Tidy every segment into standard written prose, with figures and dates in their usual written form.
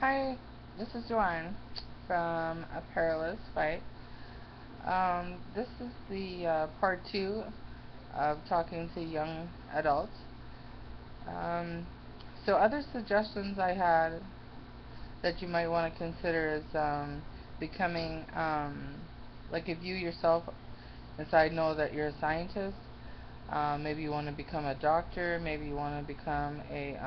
Hi, this is Joanne from A Perilous Fight. This is the part two of talking to young adults. Um, so, other suggestions I had that you might want to consider is becoming, like if you yourself inside know that you're a scientist, maybe you want to become a doctor, maybe you want to become a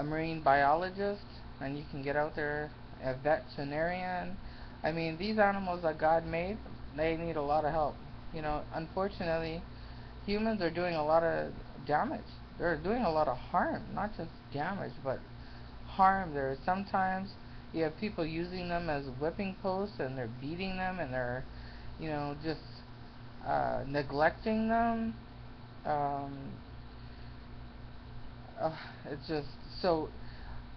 marine biologist, and you can get out there, a veterinarian. I mean, these animals that God made, they need a lot of help. Unfortunately, humans are doing a lot of damage. They're doing a lot of harm, not just damage, but harm. There are sometimes you have people using them as whipping posts, and they're beating them, and they're, just neglecting them. Um, it's just so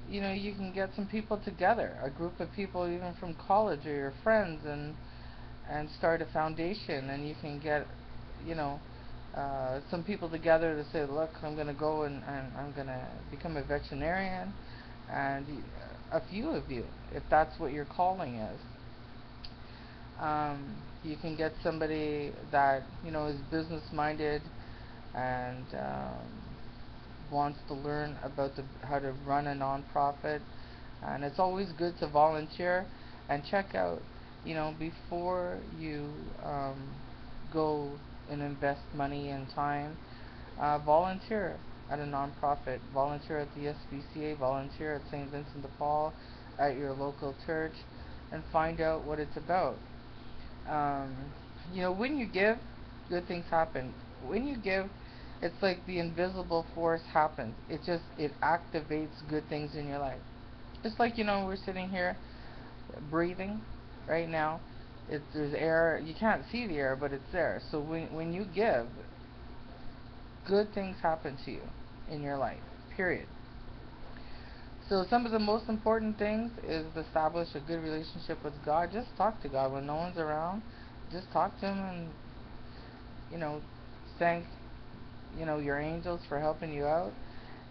you can get some people together, a group of people even from college or your friends, and start a foundation, and you can get, you know, some people together to say, look, I'm going to go and I'm going to become a veterinarian, and a few of you, if that's what your calling is. You can get somebody that, is business minded and wants to learn about how to run a nonprofit. And it's always good to volunteer and check out, before you go and invest money and time. Volunteer at a nonprofit, volunteer at the SPCA, volunteer at St. Vincent de Paul, at your local church, and find out what it's about. Um, when you give, good things happen. When you give, it's like the invisible force happens. It activates good things in your life. Just like we're sitting here breathing right now. There's air. You can't see the air, but it's there. So when you give, good things happen to you in your life. Period. So some of the most important things is establish a good relationship with God. Just talk to God when no one's around. Just talk to Him and you know thank your angels for helping you out,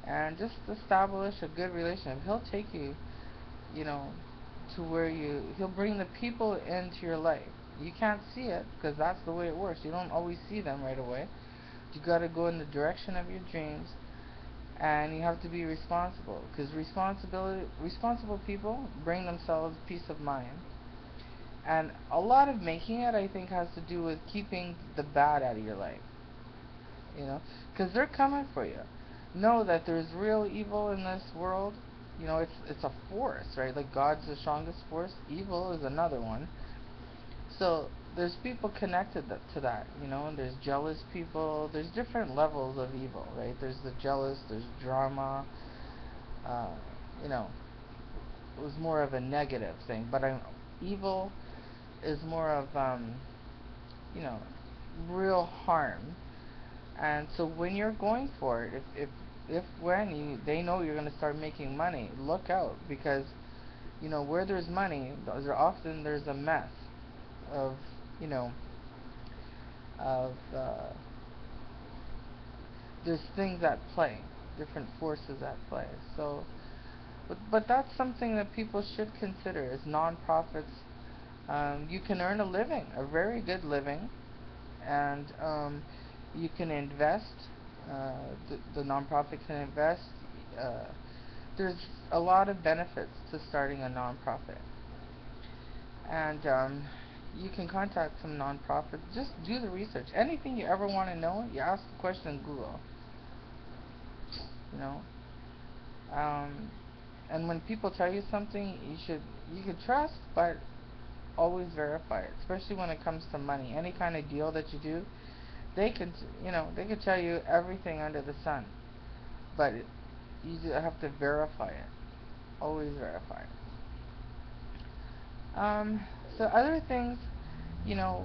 and just establish a good relationship. He'll take you you know to where he'll bring the people into your life. You can't see it because that's the way it works. You don't always see them right away. You got to go in the direction of your dreams, and you have to be responsible, because responsible people bring themselves peace of mind. And a lot of making it, I think, has to do with keeping the bad out of your life, because they're coming for you. Know that there's real evil in this world. It's a force, right? Like God's the strongest force. Evil is another one. So there's people connected to that, and there's jealous people. There's different levels of evil, right? There's the jealous. There's drama. Uh, you know, it was more of a negative thing, but evil is more of you know, real harm. And so when you're going for it, if when they know you're going to start making money, look out, because where there's money, there's a mess of you know of there's things at play, different forces at play. So, but that's something that people should consider as nonprofits. You can earn a living, a very good living, and you can invest. The nonprofit can invest. Uh, there's a lot of benefits to starting a nonprofit, and you can contact some nonprofits. Just do the research. Anything you ever want to know, you ask the question in Google. You know, um, and when people tell you something, you could trust, but always verify it. Especially when it comes to money. Any kind of deal that you do, they could tell you everything under the sun, but you have to verify it. Always verify it. Um, so other things, you know,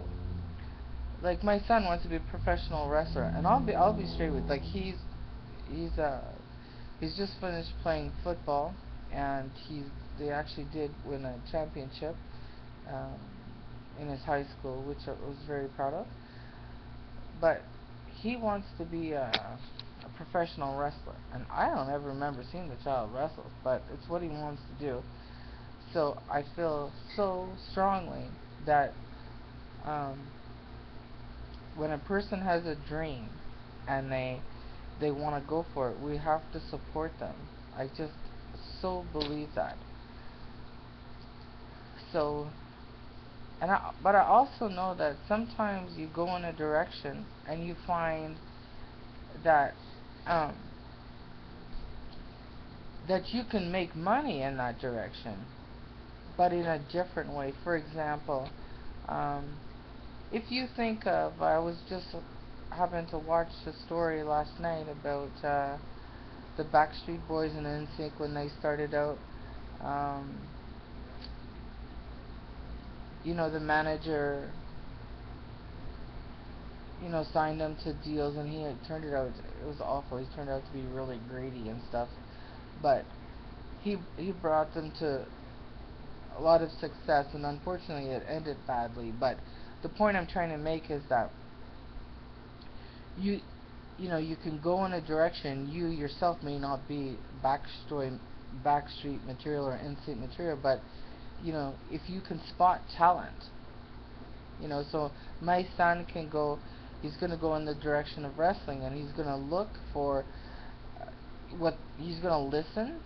like my son wants to be a professional wrestler, and I'll be straight with, like, he's he's just finished playing football, and they actually did win a championship um, in his high school, which I was very proud of. But he wants to be a a professional wrestler, and I don't ever remember seeing the child wrestle, but it's what he wants to do. So I feel so strongly that um, when a person has a dream and they want to go for it, we have to support them. I just so believe that. So, but I also know that sometimes you go in a direction and you find that um, that you can make money in that direction, but in a different way. For example, um, if you think of, I was just happened to watch the story last night about the Backstreet Boys and NSYNC when they started out. Um, the manager, signed them to deals, and he had turned it out. It was awful. He turned out to be really greedy and stuff. But he brought them to a lot of success, and unfortunately, it ended badly. But the point I'm trying to make is that you you can go in a direction. You yourself may not be Backstreet material or NSYNC material, but if you can spot talent, so my son can go. He's going to go in the direction of wrestling, and he's going to look for what he's going to listen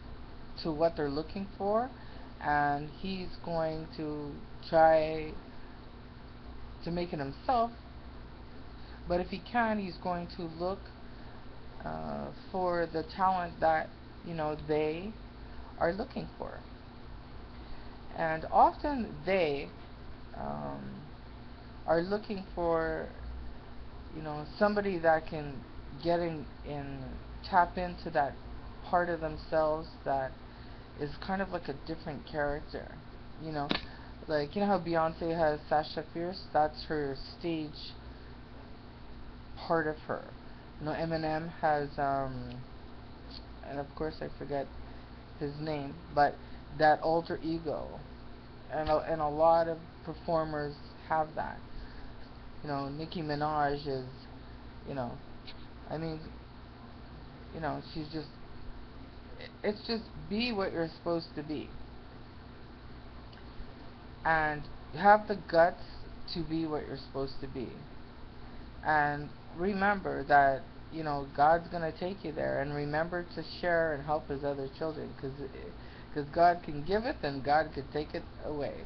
to what they're looking for, and he's going to try to make it himself. But if he can, he's going to look for the talent that they are looking for, and often they um, are looking for somebody that can get in tap into that part of themselves that is kind of like a different character. You know, like how Beyonce has Sasha Fierce. That's her stage part of her. Eminem has and of course I forget his name, but that alter ego, and a lot of performers have that. Nicki Minaj is, you know, I mean, she's just, it's just be what you're supposed to be, and have the guts to be what you're supposed to be, and remember that God's gonna take you there, and remember to share and help His other children, because God can give it and God can take it away,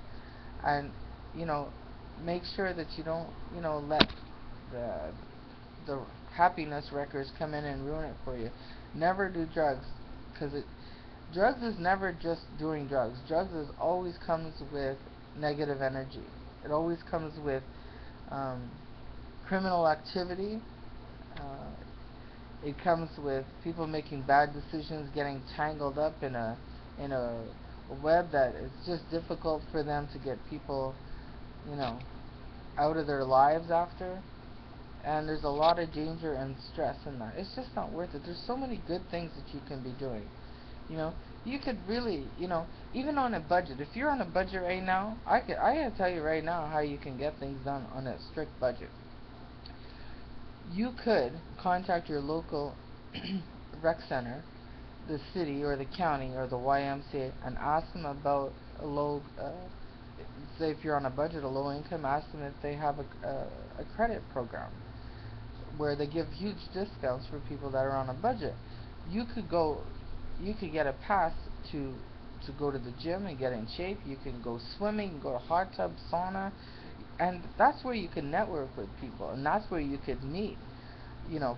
and you know make sure that you don't let the the happiness wreckers come in and ruin it for you. Never do drugs, because drugs is never just doing drugs. Drugs is always comes with negative energy. It always comes with um, criminal activity. Uh, it comes with people making bad decisions, getting tangled up in a web that is just difficult for them to get people, you know, out of their lives after. And there's a lot of danger and stress in that. It's just not worth it. There's so many good things that you can be doing. You know, you could really, even on a budget. If you're on a budget right now, I gotta tell you right now how you can get things done on a strict budget. You could contact your local rec center, the city or the county or the YMCA, and ask them about a low, say if you're on a budget, a low income, ask them if they have a credit program where they give huge discounts for people that are on a budget. You could go, you could get a pass to go to the gym and get in shape. You can go swimming, go to hot tub, sauna, and that's where you can network with people, and that's where you could meet,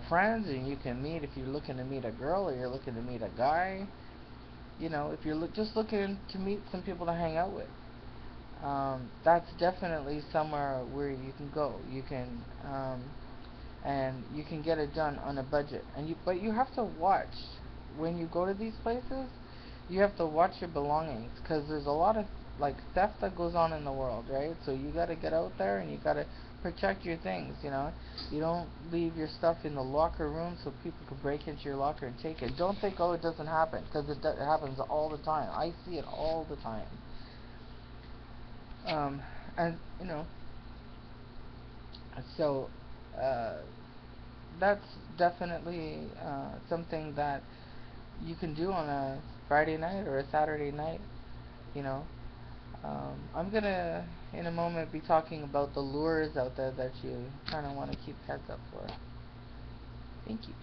friends, and you can meet if you're looking to meet a girl or you're looking to meet a guy. If you're just looking to meet some people to hang out with. That's definitely somewhere where you can go. You can and you can get it done on a budget. But you have to watch when you go to these places. You have to watch your belongings, because there's a lot of like theft that goes on in the world, right? So you got to get out there and you got to protect your things. You don't leave your stuff in the locker room so people can break into your locker and take it. Don't think, oh, it doesn't happen, because it happens all the time. I see it all the time. And so uh, that's definitely something that you can do on a Friday night or a Saturday night. You know, I'm gonna in a moment be talking about the lures out there that you kind of want to keep heads up for. Thank you.